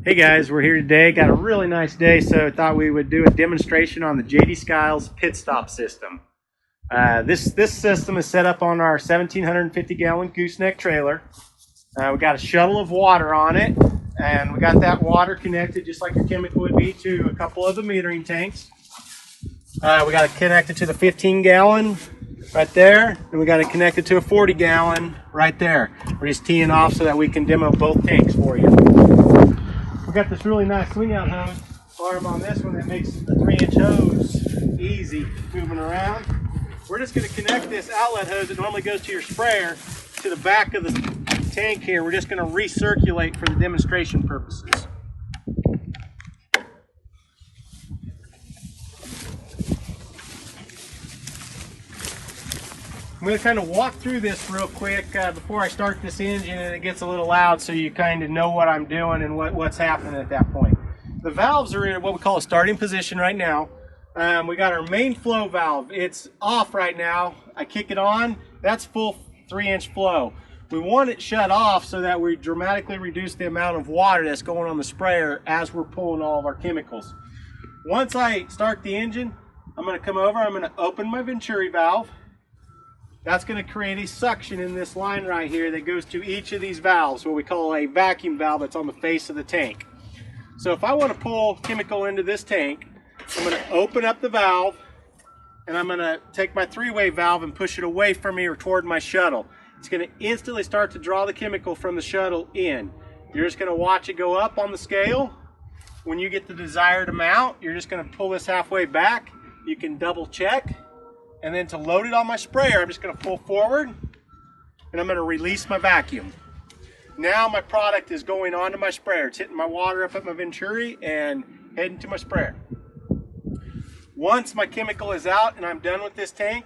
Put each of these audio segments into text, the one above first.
Hey guys, we're here today. Got a really nice day, so I thought we would do a demonstration on the JD Skiles Pitstop system. This system is set up on our 1,750 gallon gooseneck trailer. We got a shuttle of water on it, and we got that water connected just like your chemical would be to a couple of the metering tanks. We got it connected to the 15 gallon right there, and we got it connected to a 40 gallon right there. We're just teeing off so that we can demo both tanks for you. We got this really nice swing out hose arm on this one that makes the 3-inch hose easy moving around. We're just going to connect this outlet hose that normally goes to your sprayer to the back of the tank here. We're just going to recirculate for the demonstration purposes. I'm going to kind of walk through this real quick before I start this engine, and it gets a little loud so you kind of know what I'm doing and what's happening at that point. The valves are in what we call a starting position right now. We got our main flow valve. It's off right now. I kick it on. That's full 3-inch flow. We want it shut off so that we dramatically reduce the amount of water that's going on the sprayer as we're pulling all of our chemicals. Once I start the engine, I'm going to come over. I'm going to open my Venturi valve. That's going to create a suction in this line right here that goes to each of these valves, what we call a vacuum valve that's on the face of the tank. So if I want to pull chemical into this tank, I'm going to open up the valve, and I'm going to take my 3-way valve and push it away from me or toward my shuttle. It's going to instantly start to draw the chemical from the shuttle in. You're just going to watch it go up on the scale. When you get the desired amount, you're just going to pull this halfway back. You can double check. And then to load it on my sprayer, I'm just going to pull forward, and I'm going to release my vacuum. Now my product is going onto my sprayer. It's hitting my water up at my Venturi and heading to my sprayer. Once my chemical is out and I'm done with this tank,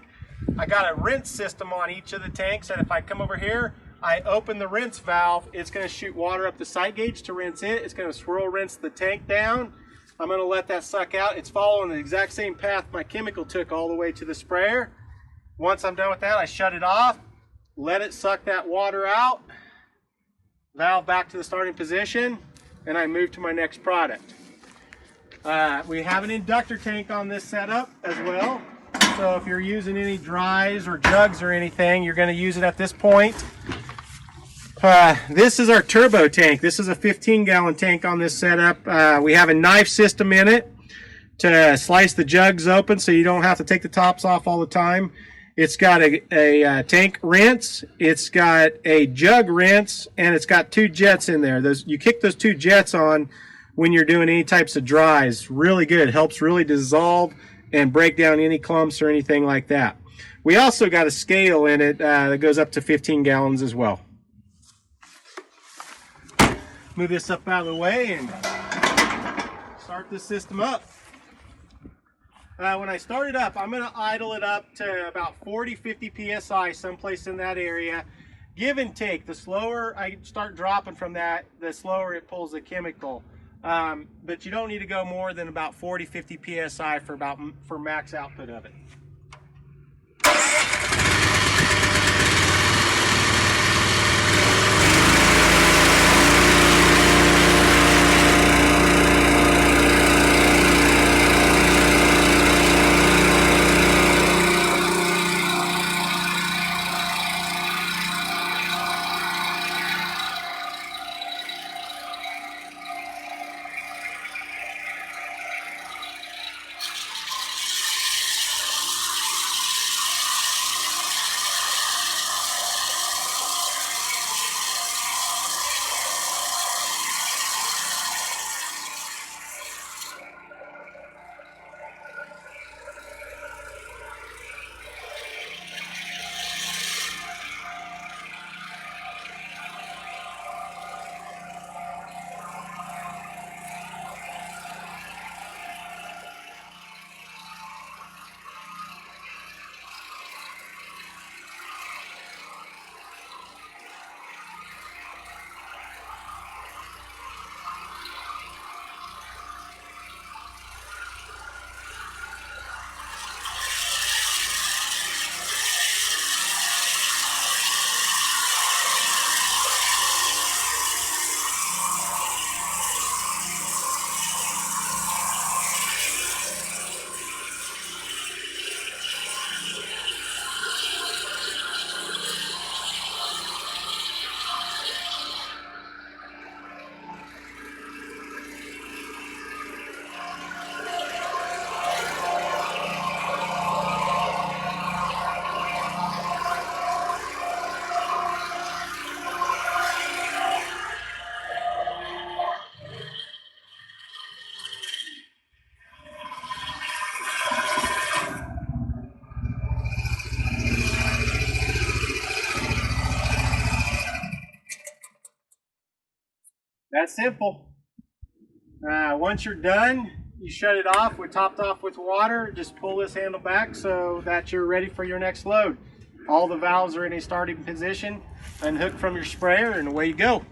I got a rinse system on each of the tanks, and if I come over here, I open the rinse valve, it's going to shoot water up the sight gauge to rinse it. It's going to swirl rinse the tank down. I'm going to let that suck out. It's following the exact same path my chemical took all the way to the sprayer. Once I'm done with that, I shut it off, let it suck that water out, valve back to the starting position, and I move to my next product. We have an inductor tank on this setup as well. So if you're using any dries or jugs or anything, you're going to use it at this point. This is our turbo tank. This is a 15-gallon tank on this setup. We have a knife system in it to slice the jugs open so you don't have to take the tops off all the time. It's got a tank rinse, it's got a jug rinse, and it's got 2 jets in there. You kick those 2 jets on when you're doing any types of dries. Really good. It helps really dissolve and break down any clumps or anything like that. We also got a scale in it that goes up to 15 gallons as well. Move this up out of the way and start this system up. When I start it up, I'm going to idle it up to about 40-50 psi, someplace in that area. Give and take. The slower I start dropping from that, the slower it pulls the chemical. But you don't need to go more than about 40-50 psi for max output of it. That's simple. Once you're done, you shut it off. We're topped off with water. Just pull this handle back so that you're ready for your next load. All the valves are in a starting position. Unhook from your sprayer and away you go.